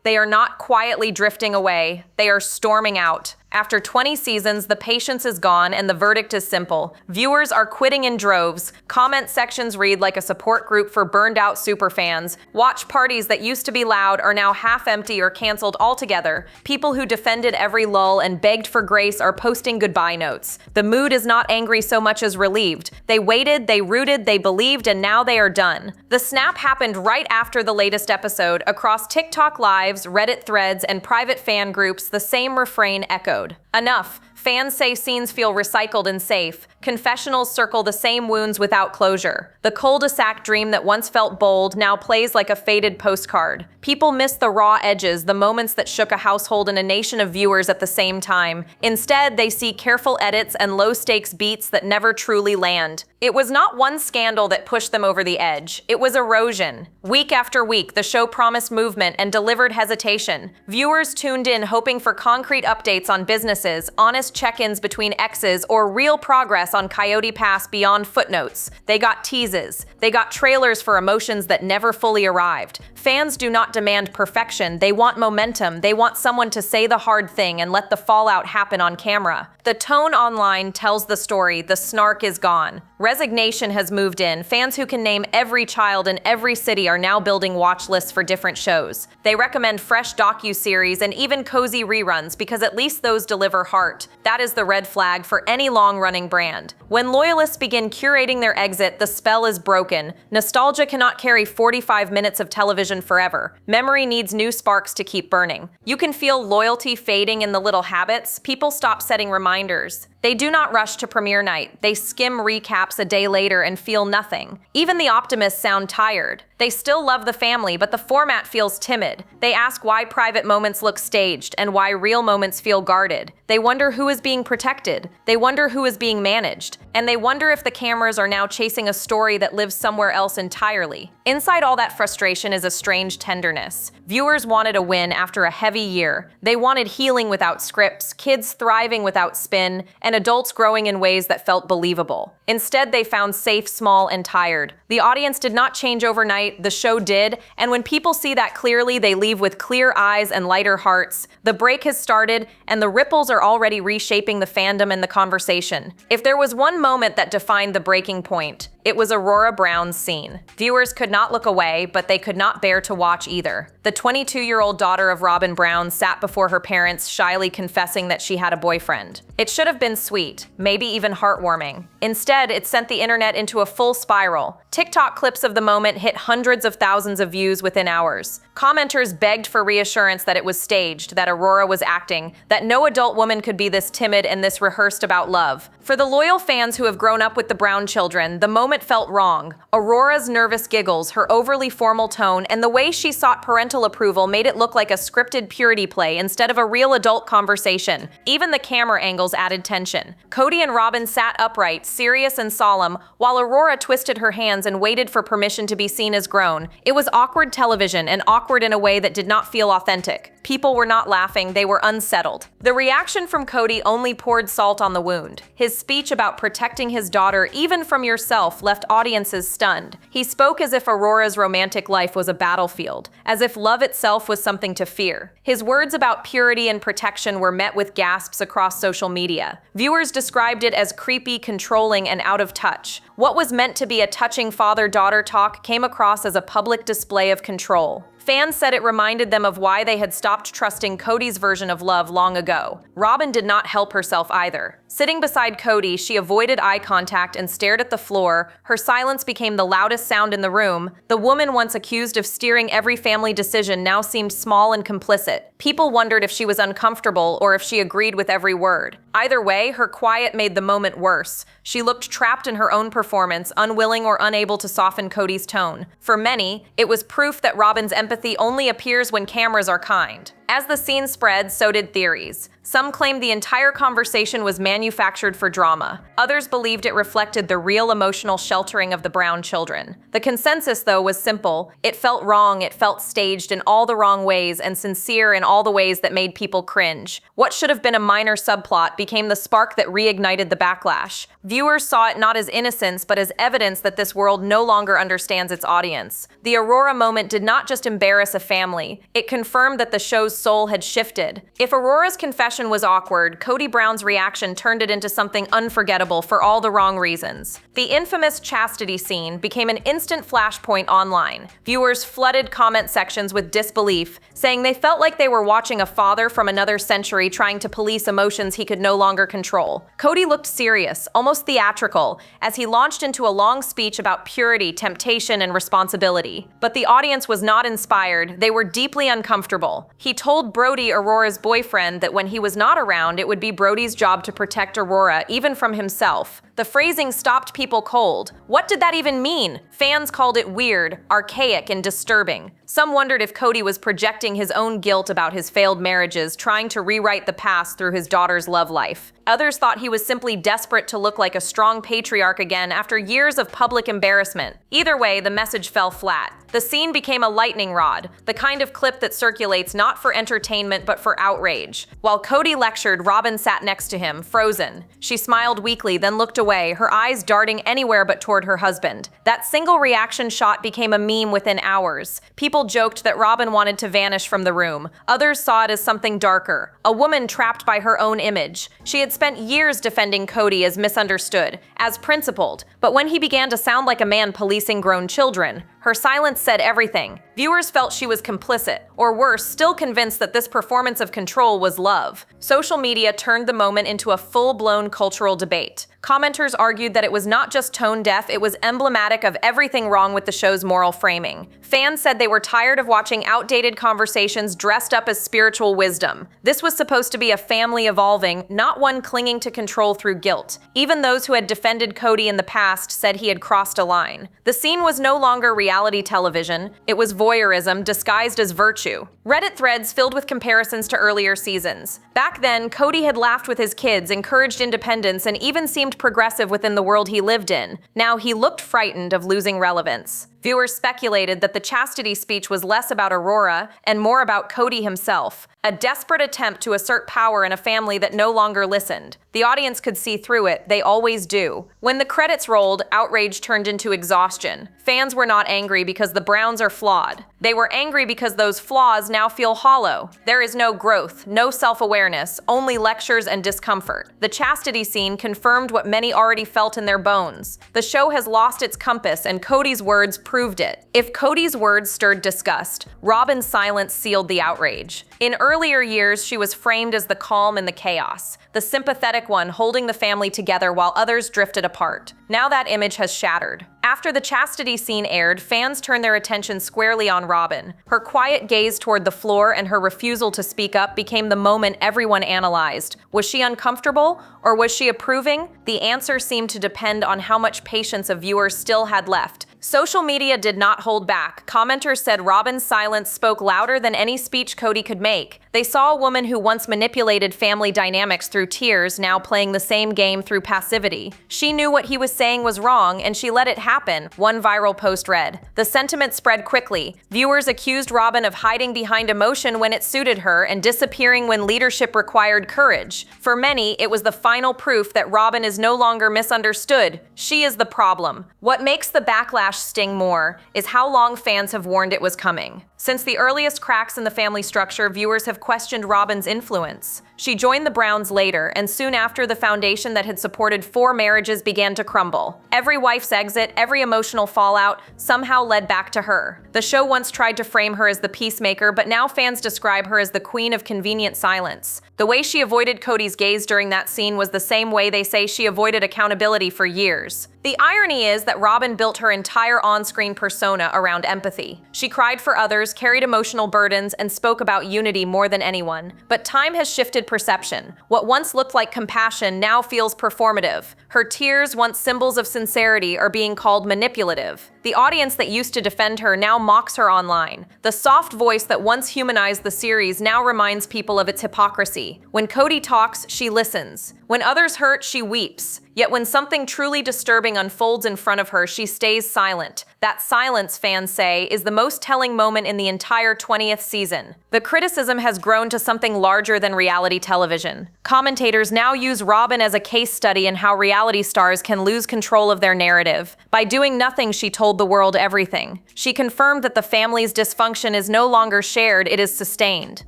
They are not quietly drifting away. They are storming out. After 20 seasons, the patience is gone and the verdict is simple. Viewers are quitting in droves. Comment sections read like a support group for burned out superfans. Watch parties that used to be loud are now half empty or canceled altogether. People who defended every lull and begged for grace are posting goodbye notes. The mood is not angry so much as relieved. They waited, they rooted, they believed, and now they are done. The snap happened right after the latest episode. Across TikTok lives, Reddit threads, and private fan groups, the same refrain echoed. Enough. Fans say scenes feel recycled and safe. Confessionals circle the same wounds without closure. The cul-de-sac dream that once felt bold now plays like a faded postcard. People miss the raw edges, the moments that shook a household and a nation of viewers at the same time. Instead, they see careful edits and low-stakes beats that never truly land. It was not one scandal that pushed them over the edge. It was erosion. Week after week, the show promised movement and delivered hesitation. Viewers tuned in hoping for concrete updates on businesses, honest check-ins between exes, or real progress on Coyote Pass beyond footnotes. They got teases. They got trailers for emotions that never fully arrived. Fans do not demand perfection. They want momentum. They want someone to say the hard thing and let the fallout happen on camera. The tone online tells the story. The snark is gone. Resignation has moved in. Fans who can name every child in every city are now building watch lists for different shows. They recommend fresh docu-series and even cozy reruns because at least those deliver heart. That is the red flag for any long-running brand. When loyalists begin curating their exit, the spell is broken. Nostalgia cannot carry 45 minutes of television forever. Memory needs new sparks to keep burning. You can feel loyalty fading in the little habits. People stop setting reminders. They do not rush to premiere night. They skim recaps a day later and feel nothing. Even the optimists sound tired. They still love the family, but the format feels timid. They ask why private moments look staged and why real moments feel guarded. They wonder who is being protected. They wonder who is being managed. And they wonder if the cameras are now chasing a story that lives somewhere else entirely. Inside all that frustration is a strange tenderness. Viewers wanted a win after a heavy year. They wanted healing without scripts, kids thriving without spin, and adults growing in ways that felt believable. Instead, they found safe, small, and tired. The audience did not change overnight, the show did, and when people see that clearly, they leave with clear eyes and lighter hearts. The break has started, and the ripples are already reshaping the fandom and the conversation. If there was one moment that defined the breaking point, it was Aurora Brown's scene. Viewers could not look away, but they could not bear to watch either. The 22-year-old daughter of Robin Brown sat before her parents, shyly confessing that she had a boyfriend. It should have been sweet, maybe even heartwarming. Instead, it sent the internet into a full spiral. TikTok clips of the moment hit hundreds of thousands of views within hours. Commenters begged for reassurance that it was staged, that Aurora was acting, that no adult woman could be this timid and this rehearsed about love. For the loyal fans who have grown up with the Brown children, the moment felt wrong. Aurora's nervous giggles, her overly formal tone, and the way she sought parental approval made it look like a scripted purity play instead of a real adult conversation. Even the camera angles added tension. Cody and Robin sat upright, serious and solemn, while Aurora twisted her hands and waited for permission to be seen as grown. It was awkward television, and awkward in a way that did not feel authentic. People were not laughing, they were unsettled. The reaction from Cody only poured salt on the wound. His speech about protecting his daughter, even from yourself, left audiences stunned. He spoke as if Aurora's romantic life was a battlefield, as if love itself was something to fear. His words about purity and protection were met with gasps across social media. Viewers described it as creepy, controlling, and out of touch. What was meant to be a touching father-daughter talk came across as a public display of control. Fans said it reminded them of why they had stopped trusting Cody's version of love long ago. Robin did not help herself either. Sitting beside Cody, she avoided eye contact and stared at the floor. Her silence became the loudest sound in the room. The woman once accused of steering every family decision now seemed small and complicit. People wondered if she was uncomfortable or if she agreed with every word. Either way, her quiet made the moment worse. She looked trapped in her own performance, unwilling or unable to soften Cody's tone. For many, it was proof that Robin's empathy only appears when cameras are kind. As the scene spread, so did theories. Some claimed the entire conversation was manufactured for drama. Others believed it reflected the real emotional sheltering of the Brown children. The consensus, though, was simple. It felt wrong, it felt staged in all the wrong ways, and sincere in all the ways that made people cringe. What should have been a minor subplot became the spark that reignited the backlash. Viewers saw it not as innocence, but as evidence that this world no longer understands its audience. The Aurora moment did not just embarrass a family, it confirmed that the show's soul had shifted. If Aurora's confession was awkward, Cody Brown's reaction turned it into something unforgettable for all the wrong reasons. The infamous chastity scene became an instant flashpoint online. Viewers flooded comment sections with disbelief, saying they felt like they were watching a father from another century trying to police emotions he could no longer control. Cody looked serious, almost theatrical, as he launched into a long speech about purity, temptation, and responsibility. But the audience was not inspired, they were deeply uncomfortable. He told Brody, Aurora's boyfriend, that when he was not around, it would be Brody's job to protect Aurora, even from himself. The phrasing stopped people cold. What did that even mean? Fans called it weird, archaic, and disturbing. Some wondered if Cody was projecting his own guilt about his failed marriages, trying to rewrite the past through his daughter's love life. Others thought he was simply desperate to look like a strong patriarch again after years of public embarrassment. Either way, the message fell flat. The scene became a lightning rod, the kind of clip that circulates not for entertainment but for outrage. While Cody lectured, Robin sat next to him, frozen. She smiled weakly, then looked away, her eyes darting anywhere but toward her husband. That single reaction shot became a meme within hours. People joked that Robin wanted to vanish from the room. Others saw it as something darker, a woman trapped by her own image. She had spent years defending Cody as misunderstood, as principled, but when he began to sound like a man policing grown children, her silence said everything. Viewers felt she was complicit, or worse, still convinced that this performance of control was love. Social media turned the moment into a full-blown cultural debate. Commenters argued that it was not just tone-deaf, it was emblematic of everything wrong with the show's moral framing. Fans said they were tired of watching outdated conversations dressed up as spiritual wisdom. This was supposed to be a family evolving, not one clinging to control through guilt. Even those who had defended Cody in the past said he had crossed a line. The scene was no longer reality television, it was voyeurism disguised as virtue. Reddit threads filled with comparisons to earlier seasons. Back then, Cody had laughed with his kids, encouraged independence, and even seemed progressive within the world he lived in. Now he looked frightened of losing relevance. Viewers speculated that the chastity speech was less about Aurora and more about Cody himself, a desperate attempt to assert power in a family that no longer listened. The audience could see through it, they always do. When the credits rolled, outrage turned into exhaustion. Fans were not angry because the Browns are flawed. They were angry because those flaws now feel hollow. There is no growth, no self-awareness, only lectures and discomfort. The chastity scene confirmed what many already felt in their bones. The show has lost its compass, and Cody's words proved it. If Cody's words stirred disgust, Robin's silence sealed the outrage. In earlier years, she was framed as the calm in the chaos, the sympathetic one holding the family together while others drifted apart. Now that image has shattered. After the chastity scene aired, fans turned their attention squarely on Robin. Her quiet gaze toward the floor and her refusal to speak up became the moment everyone analyzed. Was she uncomfortable, or was she approving? The answer seemed to depend on how much patience a viewer still had left. Social media did not hold back. Commenters said Robin's silence spoke louder than any speech Cody could make. They saw a woman who once manipulated family dynamics through tears now playing the same game through passivity. She knew what he was saying was wrong, and she let it happen, one viral post read. The sentiment spread quickly. Viewers accused Robin of hiding behind emotion when it suited her and disappearing when leadership required courage. For many, it was the final proof that Robin is no longer misunderstood. She is the problem. What makes the backlash sting more is how long fans have warned it was coming. Since the earliest cracks in the family structure, viewers have questioned Robin's influence. She joined the Browns later, and soon after, the foundation that had supported 4 marriages began to crumble. Every wife's exit, every emotional fallout, somehow led back to her. The show once tried to frame her as the peacemaker, but now fans describe her as the queen of convenient silence. The way she avoided Cody's gaze during that scene was the same way they say she avoided accountability for years. The irony is that Robin built her entire on-screen persona around empathy. She cried for others, carried emotional burdens, and spoke about unity more than anyone. But time has shifted perception. What once looked like compassion now feels performative. Her tears, once symbols of sincerity, are being called manipulative. The audience that used to defend her now mocks her online. The soft voice that once humanized the series now reminds people of its hypocrisy. When Cody talks, she listens. When others hurt, she weeps. Yet when something truly disturbing unfolds in front of her, she stays silent. That silence, fans say, is the most telling moment in the entire 20th season. The criticism has grown to something larger than reality television. Commentators now use Robin as a case study in how reality stars can lose control of their narrative. By doing nothing, she told the world everything. She confirmed that the family's dysfunction is no longer shared, it is sustained.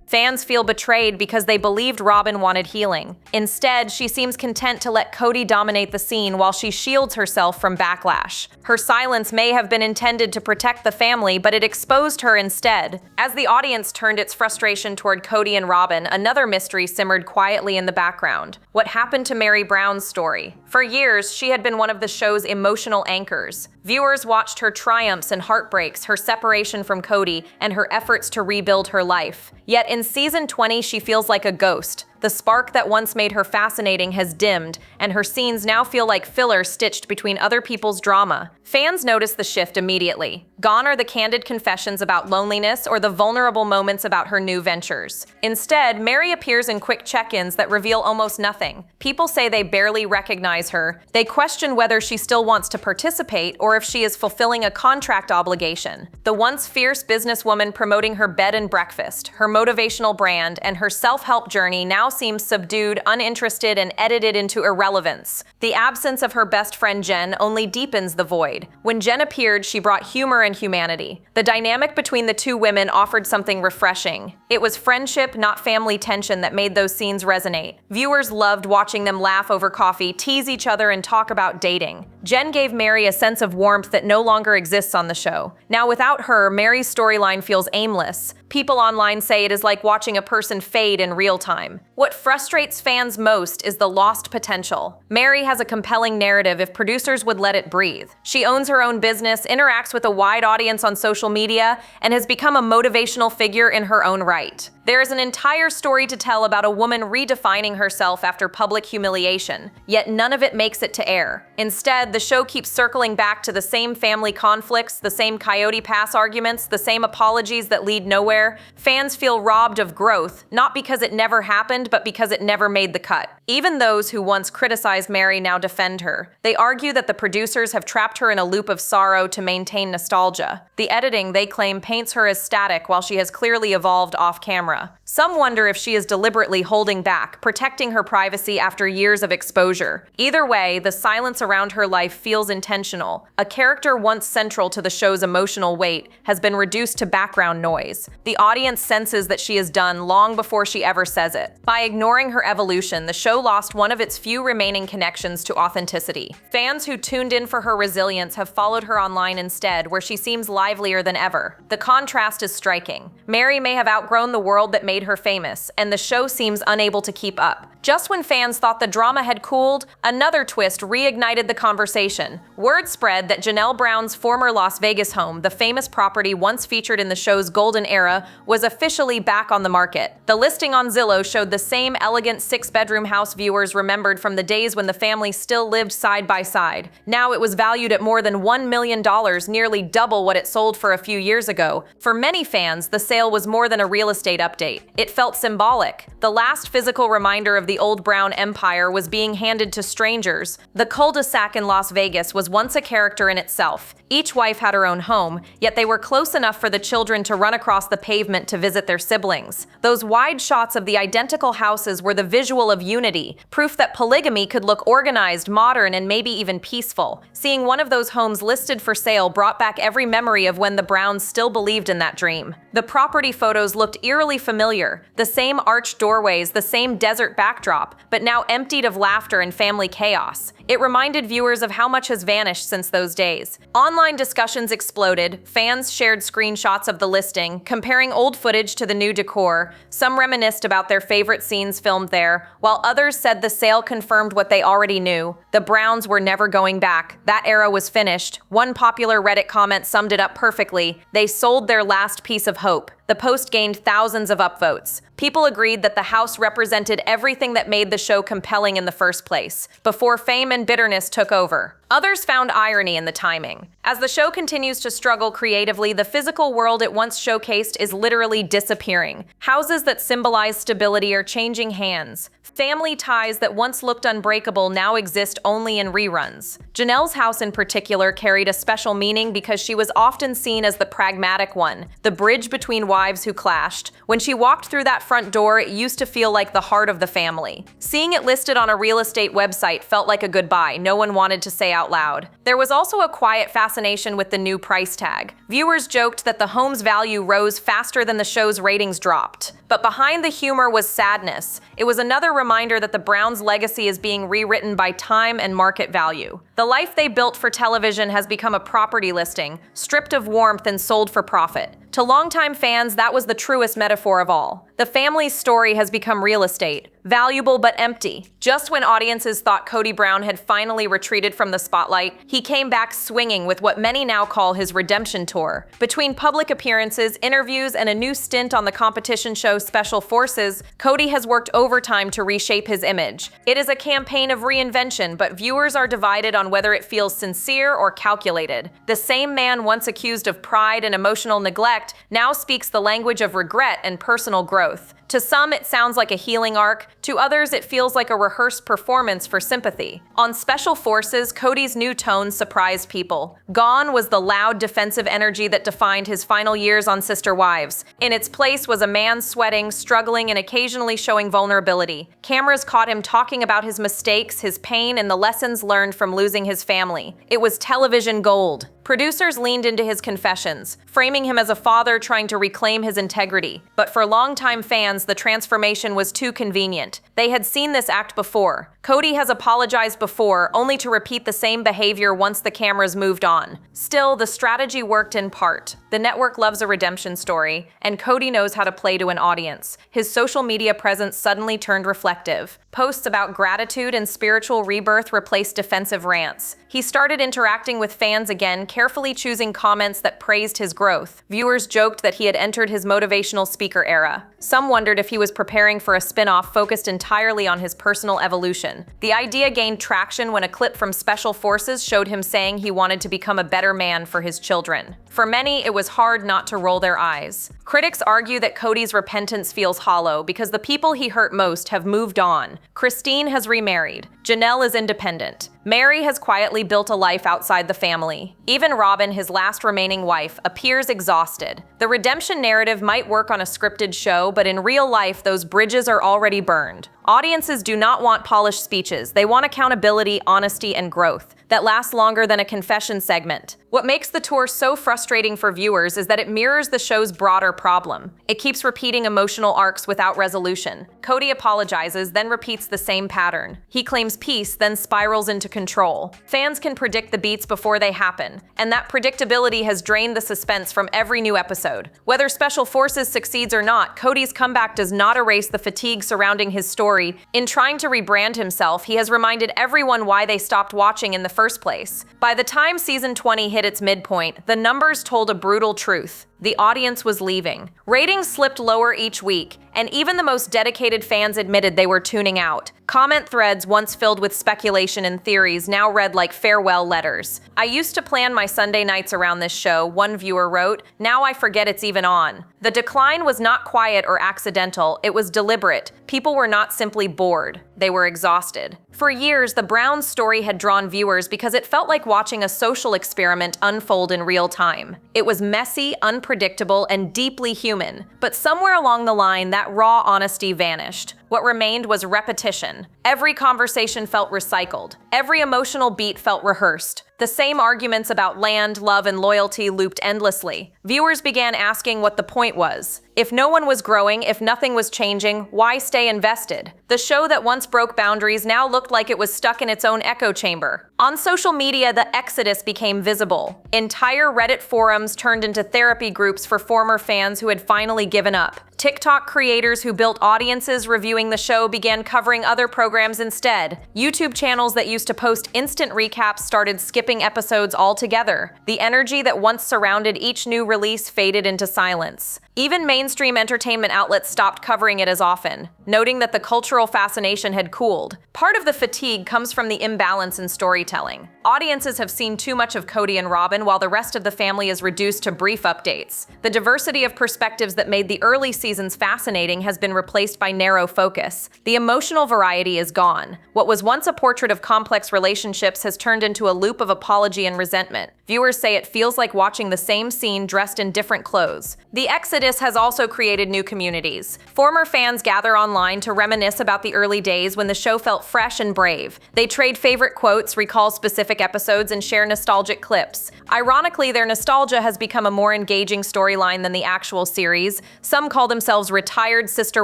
Fans feel betrayed because they believed Robin wanted healing. Instead, she seems content to let Cody dominate the scene while she shields herself from backlash. Her silence may have been intended to protect the family, but it exposed her instead. As the audience turned its frustration toward Cody and Robin, another mystery simmered quietly in the background. What happened to Mary Brown's story? For years, she had been one of the show's emotional anchors. Viewers watched her triumphs and heartbreaks, her separation from Cody, and her efforts to rebuild her life. Yet in season 20, she feels like a ghost. The spark that once made her fascinating has dimmed, and her scenes now feel like filler stitched between other people's drama. Fans notice the shift immediately. Gone are the candid confessions about loneliness or the vulnerable moments about her new ventures. Instead, Mary appears in quick check-ins that reveal almost nothing. People say they barely recognize her. They question whether she still wants to participate or if she is fulfilling a contract obligation. The once fierce businesswoman promoting her bed and breakfast, her motivational brand, and her self-help journey now seems subdued, uninterested, and edited into irrelevance. The absence of her best friend Jen only deepens the void. When Jen appeared, she brought humor and humanity. The dynamic between the two women offered something refreshing. It was friendship, not family tension, that made those scenes resonate. Viewers loved watching them laugh over coffee, tease each other, and talk about dating. Jen gave Mary a sense of warmth that no longer exists on the show. Now, without her, Mary's storyline feels aimless. People online say it is like watching a person fade in real time. What frustrates fans most is the lost potential. Mary has a compelling narrative if producers would let it breathe. She owns her own business, interacts with a wide audience on social media, and has become a motivational figure in her own right. There is an entire story to tell about a woman redefining herself after public humiliation, yet none of it makes it to air. Instead, the show keeps circling back to the same family conflicts, the same Coyote Pass arguments, the same apologies that lead nowhere. Fans feel robbed of growth, not because it never happened, but because it never made the cut. Even those who once criticized Mary now defend her. They argue that the producers have trapped her in a loop of sorrow to maintain nostalgia. The editing, they claim, paints her as static while she has clearly evolved off camera. Some wonder if she is deliberately holding back, protecting her privacy after years of exposure. Either way, the silence around her life feels intentional. A character once central to the show's emotional weight has been reduced to background noise. The audience senses that she is done long before she ever says it. By ignoring her evolution, the show lost one of its few remaining connections to authenticity. Fans who tuned in for her resilience have followed her online instead, where she seems livelier than ever. The contrast is striking. Mary may have outgrown the world that made her famous, and the show seems unable to keep up. Just when fans thought the drama had cooled, another twist reignited the conversation. Word spread that Janelle Brown's former Las Vegas home, the famous property once featured in the show's golden era, was officially back on the market. The listing on Zillow showed the same elegant 6-bedroom house viewers remembered from the days when the family still lived side by side. Now it was valued at more than $1 million, nearly double what it sold for a few years ago. For many fans, the sale was more than a real estate update. It felt symbolic. The last physical reminder of the old Brown empire was being handed to strangers. The cul-de-sac in Las Vegas was once a character in itself. Each wife had her own home, yet they were close enough for the children to run across the pavement to visit their siblings. Those wide shots of the identical houses were the visual of unity, proof that polygamy could look organized, modern, and maybe even peaceful. Seeing one of those homes listed for sale brought back every memory of when the Browns still believed in that dream. The property photos looked eerily familiar. The same arched doorways, the same desert backdrop, but now emptied of laughter and family chaos. It reminded viewers of how much has vanished since those days. Online discussions exploded. Fans shared screenshots of the listing, comparing old footage to the new decor. Some reminisced about their favorite scenes filmed there, while others said the sale confirmed what they already knew. The Browns were never going back. That era was finished. One popular Reddit comment summed it up perfectly. They sold their last piece of hope. The post gained thousands of upvotes. People agreed that the house represented everything that made the show compelling in the first place, before fame and bitterness took over. Others found irony in the timing. As the show continues to struggle creatively, the physical world it once showcased is literally disappearing. Houses that symbolize stability are changing hands. Family ties that once looked unbreakable now exist only in reruns. Janelle's house in particular carried a special meaning because she was often seen as the pragmatic one, the bridge between wives who clashed. When she walked through that front door, it used to feel like the heart of the family. Seeing it listed on a real estate website felt like a goodbye no one wanted to say out loud. There was also a quiet fascination with the new price tag. Viewers joked that the home's value rose faster than the show's ratings dropped. But behind the humor was sadness. It was another reminder that the Browns' legacy is being rewritten by time and market value. The life they built for television has become a property listing, stripped of warmth and sold for profit. To longtime fans, that was the truest metaphor of all. The family's story has become real estate, valuable but empty. Just when audiences thought Cody Brown had finally retreated from the spotlight, he came back swinging with what many now call his redemption tour. Between public appearances, interviews, and a new stint on the competition show Special Forces, Cody has worked overtime to reshape his image. It is a campaign of reinvention, but viewers are divided on whether it feels sincere or calculated. The same man once accused of pride and emotional neglect now speaks the language of regret and personal growth. To some, it sounds like a healing arc. To others, it feels like a rehearsed performance for sympathy. On Special Forces, Cody's new tone surprised people. Gone was the loud, defensive energy that defined his final years on Sister Wives. In its place was a man sweating, struggling, and occasionally showing vulnerability. Cameras caught him talking about his mistakes, his pain, and the lessons learned from losing his family. It was television gold. Producers leaned into his confessions, framing him as a father trying to reclaim his integrity. But for longtime fans, the transformation was too convenient. They had seen this act before. Cody has apologized before, only to repeat the same behavior once the cameras moved on. Still, the strategy worked in part. The network loves a redemption story, and Cody knows how to play to an audience. His social media presence suddenly turned reflective. Posts about gratitude and spiritual rebirth replaced defensive rants. He started interacting with fans again, carefully choosing comments that praised his growth. Viewers joked that he had entered his motivational speaker era. Some wondered if he was preparing for a spin-off focused entirely on his personal evolution. The idea gained traction when a clip from Special Forces showed him saying he wanted to become a better man for his children. For many, it was hard not to roll their eyes. Critics argue that Cody's repentance feels hollow because the people he hurt most have moved on. Christine has remarried. Janelle is independent. Mary has quietly built a life outside the family. Even Robin, his last remaining wife, appears exhausted. The redemption narrative might work on a scripted show, but in real life, those bridges are already burned. Audiences do not want polished speeches. They want accountability, honesty, and growth that lasts longer than a confession segment. What makes the tour so frustrating for viewers is that it mirrors the show's broader problem. It keeps repeating emotional arcs without resolution. Cody apologizes, then repeats the same pattern. He claims peace, then spirals into control. Fans can predict the beats before they happen, and that predictability has drained the suspense from every new episode. Whether Special Forces succeeds or not, Cody's comeback does not erase the fatigue surrounding his story. In trying to rebrand himself, he has reminded everyone why they stopped watching in the first place. By the time season 20 hit its midpoint, the numbers told a brutal truth. The audience was leaving. Ratings slipped lower each week, and even the most dedicated fans admitted they were tuning out. Comment threads, once filled with speculation and theories, now read like farewell letters. "I used to plan my Sunday nights around this show," one viewer wrote. "Now I forget it's even on." The decline was not quiet or accidental, it was deliberate. People were not simply bored, they were exhausted. For years, the Browns story had drawn viewers because it felt like watching a social experiment unfold in real time. It was messy, unpredictable, and deeply human. But somewhere along the line, that raw honesty vanished. What remained was repetition. Every conversation felt recycled. Every emotional beat felt rehearsed. The same arguments about land, love, and loyalty looped endlessly. Viewers began asking what the point was. If no one was growing, if nothing was changing, why stay invested? The show that once broke boundaries now looked like it was stuck in its own echo chamber. On social media, the exodus became visible. Entire Reddit forums turned into therapy groups for former fans who had finally given up. TikTok creators who built audiences reviewing the show began covering other programs instead. YouTube channels that used to post instant recaps started skipping skipping episodes altogether. The energy that once surrounded each new release faded into silence. Even mainstream entertainment outlets stopped covering it as often, noting that the cultural fascination had cooled. Part of the fatigue comes from the imbalance in storytelling. Audiences have seen too much of Cody and Robin while the rest of the family is reduced to brief updates. The diversity of perspectives that made the early seasons fascinating has been replaced by narrow focus. The emotional variety is gone. What was once a portrait of complex relationships has turned into a loop of apology and resentment. Viewers say it feels like watching the same scene dressed in different clothes. The exodus has also created new communities. Former fans gather online to reminisce about the early days when the show felt fresh and brave. They trade favorite quotes, recall specific episodes, and share nostalgic clips. Ironically, their nostalgia has become a more engaging storyline than the actual series. Some call themselves retired Sister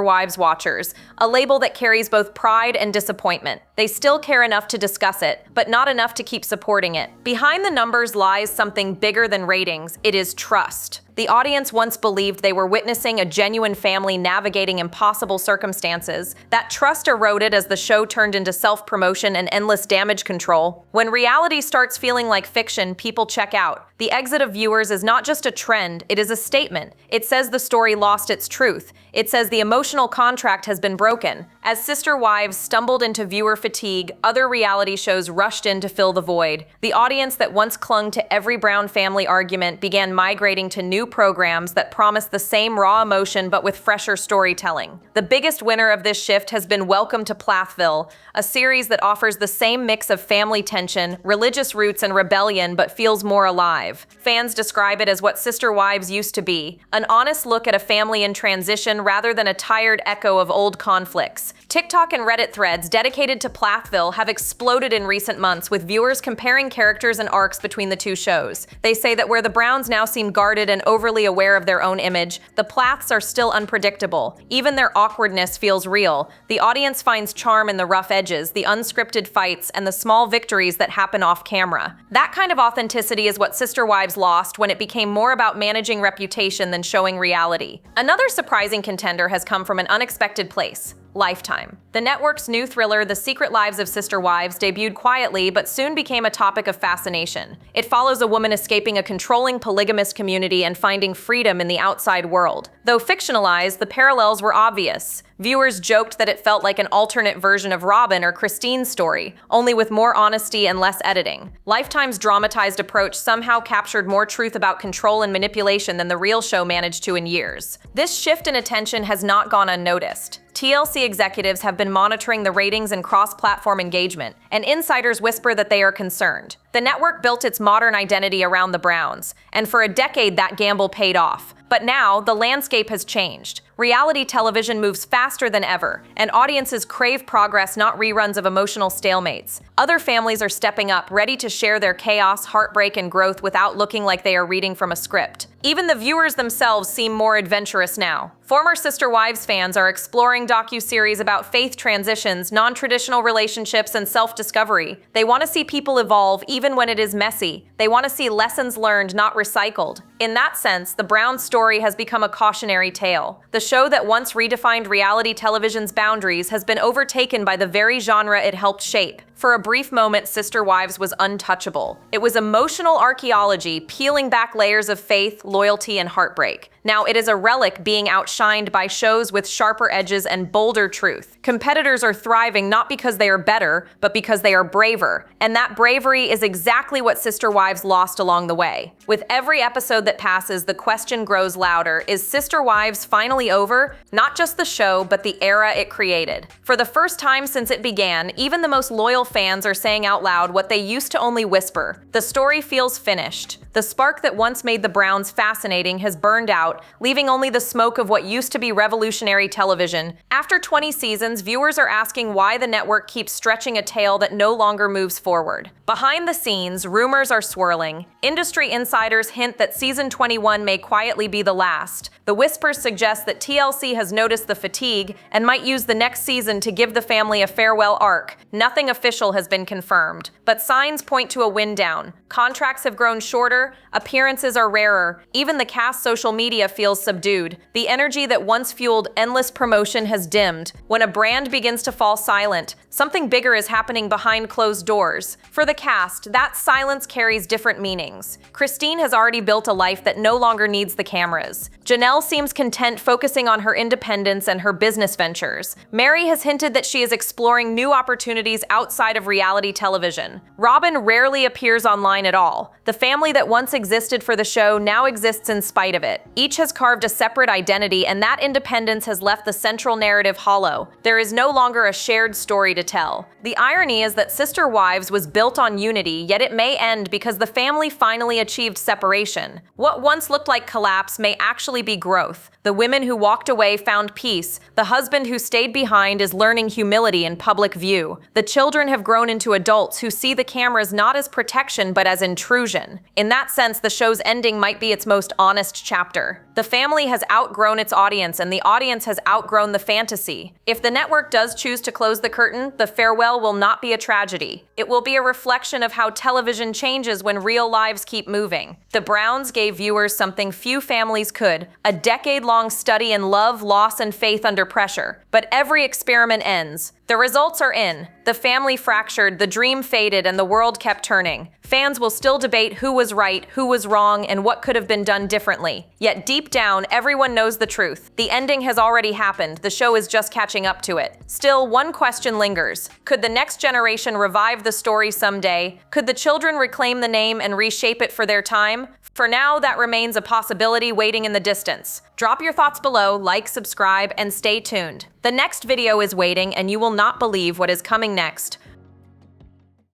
Wives watchers, a label that carries both pride and disappointment. They still care enough to discuss it, but not enough to keep supporting it. Behind the numbers lies something bigger than ratings. It is trust. The audience once believed they were witnessing a genuine family navigating impossible circumstances. That trust eroded as the show turned into self-promotion and endless damage control. When reality starts feeling like fiction, people check out. The exit of viewers is not just a trend, it is a statement. It says the story lost its truth. It says the emotional contract has been broken. As Sister Wives stumbled into viewer fatigue, other reality shows rushed in to fill the void. The audience that once clung to every Brown family argument began migrating to new programs that promise the same raw emotion but with fresher storytelling. The biggest winner of this shift has been Welcome to Plathville, a series that offers the same mix of family tension, religious roots, and rebellion but feels more alive. Fans describe it as what Sister Wives used to be, an honest look at a family in transition rather than a tired echo of old conflicts. TikTok and Reddit threads dedicated to Plathville have exploded in recent months, with viewers comparing characters and arcs between the two shows. They say that where the Browns now seem guarded and overly aware of their own image, the Plaths are still unpredictable. Even their awkwardness feels real. The audience finds charm in the rough edges, the unscripted fights, and the small victories that happen off camera. That kind of authenticity is what Sister Wives lost when it became more about managing reputation than showing reality. Another surprising contender has come from an unexpected place. Lifetime. The network's new thriller, The Secret Lives of Sister Wives, debuted quietly but soon became a topic of fascination. It follows a woman escaping a controlling polygamous community and finding freedom in the outside world. Though fictionalized, the parallels were obvious. Viewers joked that it felt like an alternate version of Robin or Christine's story, only with more honesty and less editing. Lifetime's dramatized approach somehow captured more truth about control and manipulation than the real show managed to in years. This shift in attention has not gone unnoticed. TLC executives have been monitoring the ratings and cross-platform engagement, and insiders whisper that they are concerned. The network built its modern identity around the Browns, and for a decade that gamble paid off. But now, the landscape has changed. Reality television moves faster than ever, and audiences crave progress, not reruns of emotional stalemates. Other families are stepping up, ready to share their chaos, heartbreak, and growth without looking like they are reading from a script. Even the viewers themselves seem more adventurous now. Former Sister Wives fans are exploring docuseries about faith transitions, non-traditional relationships, and self-discovery. They want to see people evolve even when it is messy. They want to see lessons learned, not recycled. In that sense, the Brown story has become a cautionary tale. The show that once redefined reality television's boundaries has been overtaken by the very genre it helped shape. For a brief moment, Sister Wives was untouchable. It was emotional archaeology, peeling back layers of faith, loyalty, and heartbreak. Now it is a relic being outshined by shows with sharper edges and bolder truth. Competitors are thriving not because they are better, but because they are braver. And that bravery is exactly what Sister Wives lost along the way. With every episode that passes, the question grows louder. Is Sister Wives finally over? Not just the show, but the era it created. For the first time since it began, even the most loyal fans are saying out loud what they used to only whisper. The story feels finished. The spark that once made the Browns fascinating has burned out, leaving only the smoke of what used to be revolutionary television. After 20 seasons, viewers are asking why the network keeps stretching a tale that no longer moves forward. Behind the scenes, rumors are swirling. Industry insiders hint that season 21 may quietly be the last. The whispers suggest that TLC has noticed the fatigue and might use the next season to give the family a farewell arc. Nothing official has been confirmed, but signs point to a wind down. Contracts have grown shorter, However, appearances are rarer. Even the cast's social media feels subdued. The energy that once fueled endless promotion has dimmed. When a brand begins to fall silent, something bigger is happening behind closed doors. For the cast, that silence carries different meanings. Christine has already built a life that no longer needs the cameras. Janelle seems content focusing on her independence and her business ventures. Mary has hinted that she is exploring new opportunities outside of reality television. Robin rarely appears online at all. The family that once existed for the show now exists in spite of it. Each has carved a separate identity, and that independence has left the central narrative hollow. There is no longer a shared story to tell. The irony is that Sister Wives was built on unity, yet it may end because the family finally achieved separation. What once looked like collapse may actually be growth. The women who walked away found peace. The husband who stayed behind is learning humility in public view. The children have grown into adults who see the cameras not as protection but as intrusion. In that sense, the show's ending might be its most honest chapter. The family has outgrown its audience, and the audience has outgrown the fantasy. If the network does choose to close the curtain, the farewell will not be a tragedy. It will be a reflection of how television changes when real lives keep moving. The Browns gave viewers something few families could, a decade-long study in love, loss, and faith under pressure. But every experiment ends. The results are in. The family fractured, the dream faded, and the world kept turning. Fans will still debate who was right, who was wrong, and what could have been done differently. Yet deep down, everyone knows the truth. The ending has already happened. The show is just catching up to it. Still, one question lingers. Could the next generation revive the story someday? Could the children reclaim the name and reshape it for their time? For now, that remains a possibility waiting in the distance. Drop your thoughts below, like, subscribe, and stay tuned. The next video is waiting, and you will not believe what is coming next.